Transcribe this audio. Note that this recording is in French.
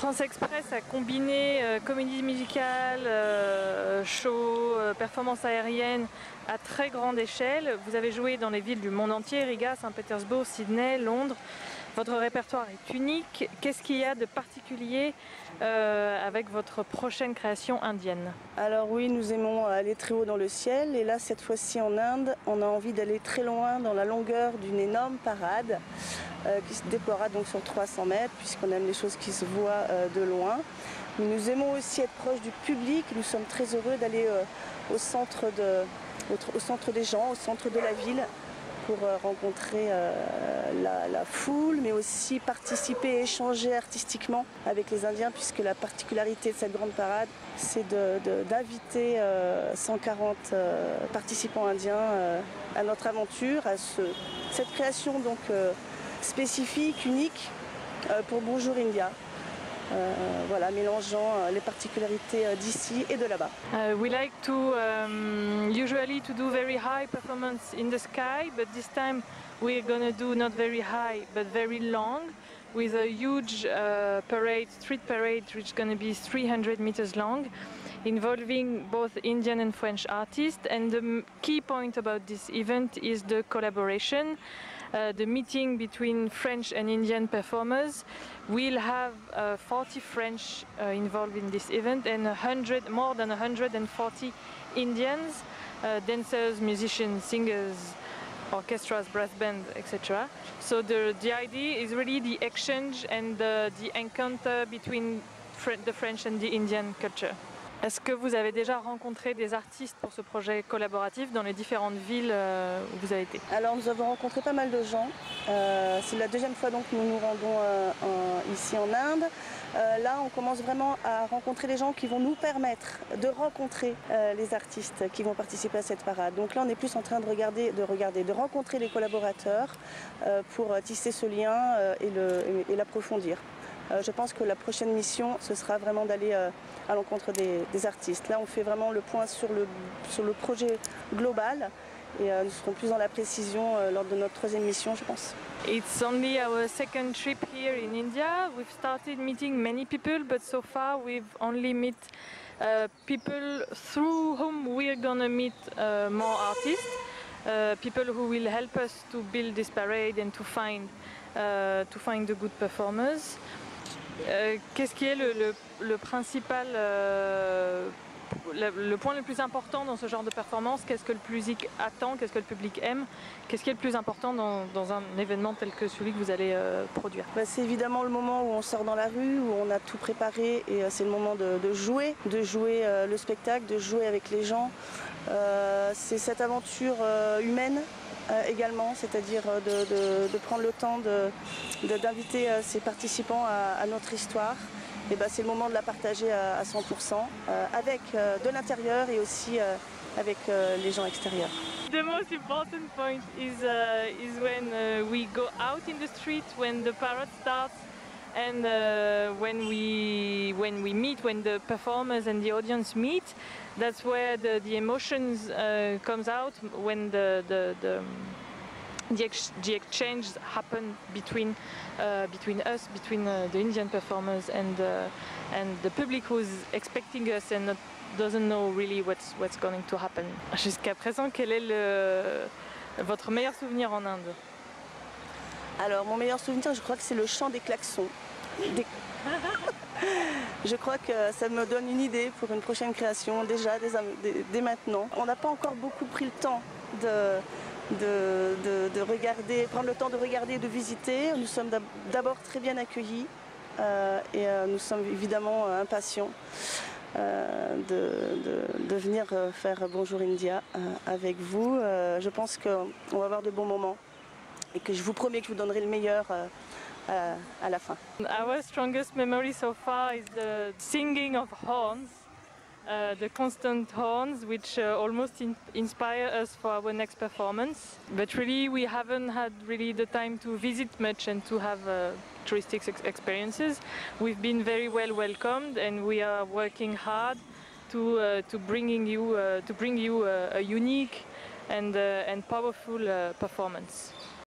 Transexpress a combiné comédie musicale, show, performance aérienne à très grande échelle. Vous avez joué dans les villes du monde entier, Riga, Saint-Pétersbourg, Sydney, Londres. Votre répertoire est unique. Qu'est-ce qu'il y a de particulier avec votre prochaine création indienne? Alors oui, nous aimons aller très haut dans le ciel et là, cette fois-ci en Inde, on a envie d'aller très loin dans la longueur d'une énorme parade qui se déploiera donc sur 300 mètres puisqu'on aime les choses qui se voient de loin. Mais nous aimons aussi être proche du public. Nous sommes très heureux d'aller au centre des gens, au centre de la ville, pour rencontrer la foule, mais aussi participer et échanger artistiquement avec les Indiens, puisque la particularité de cette grande parade, c'est d'inviter 140 participants indiens à notre aventure, à cette création donc spécifique, unique pour Bonjour India. Voilà, mélangeant les particularités d'ici et de là-bas. We like to usually to do very high performance in the sky, but this time we're gonna do not very high, but very long, with a huge parade, street parade, which is gonna be 300 meters long, involving both Indian and French artists. And the key point about this event is the collaboration. The meeting between French and Indian performers. We'll have 40 French involved in this event and more than 140 Indians, dancers, musicians, singers, orchestras, brass band, etc. So the idea is really the exchange and the encounter between the French and the Indian culture. Est-ce que vous avez déjà rencontré des artistes pour ce projet collaboratif dans les différentes villes où vous avez été? Alors nous avons rencontré pas mal de gens. C'est la deuxième fois donc que nous nous rendons ici en Inde. Là on commence vraiment à rencontrer les gens qui vont nous permettre de rencontrer les artistes qui vont participer à cette parade. Donc là on est plus en train de rencontrer les collaborateurs pour tisser ce lien et l'approfondir. Je pense que la prochaine mission, ce sera vraiment d'aller à l'encontre des artistes. Là, on fait vraiment le point sur le projet global et nous serons plus dans la précision lors de notre troisième mission, je pense. It's only our second trip here in India. We've started meeting many people, but so far we've only met people through whom we're gonna meet more artists, people who will help us to build this parade and to find the good performers. Qu'est-ce qui est le principal, le point le plus important dans ce genre de performance? Qu'est-ce que le public attend? Qu'est-ce que le public aime? Qu'est-ce qui est le plus important dans un événement tel que celui que vous allez produire? C'est évidemment le moment où on sort dans la rue, où on a tout préparé et c'est le moment de jouer le spectacle, de jouer avec les gens. C'est cette aventure humaine également, c'est-à-dire de prendre le temps d'inviter ces participants à notre histoire. Et c'est le moment de la partager à 100% avec de l'intérieur et aussi avec les gens extérieurs. The most important point is when we go out in the street, when the parade starts, and when the performers and the audience meet. That's where the emotions comes out, when the exchange happen between us, between the Indian performers and the public who's expecting us and doesn't know really what's going to happen. Jusqu'à présent, quel est votre meilleur souvenir en Inde? Alors mon meilleur souvenir, je crois que c'est le chant des klaxons. Je crois que ça me donne une idée pour une prochaine création, déjà dès maintenant. On n'a pas encore beaucoup pris le temps de regarder, prendre le temps de regarder et de visiter. Nous sommes d'abord très bien accueillis et nous sommes évidemment impatients de venir faire Bonjour India avec vous. Je pense qu'on va avoir de bons moments et que je vous promets que je vous donnerai le meilleur à la fin. Our strongest memory so far is the singing of horns, the constant horns, which almost inspire us for our next performance. But really, we haven't had really the time to visit much and to have touristic experiences. We've been very well welcomed, and we are working hard to bring you a unique and powerful performance.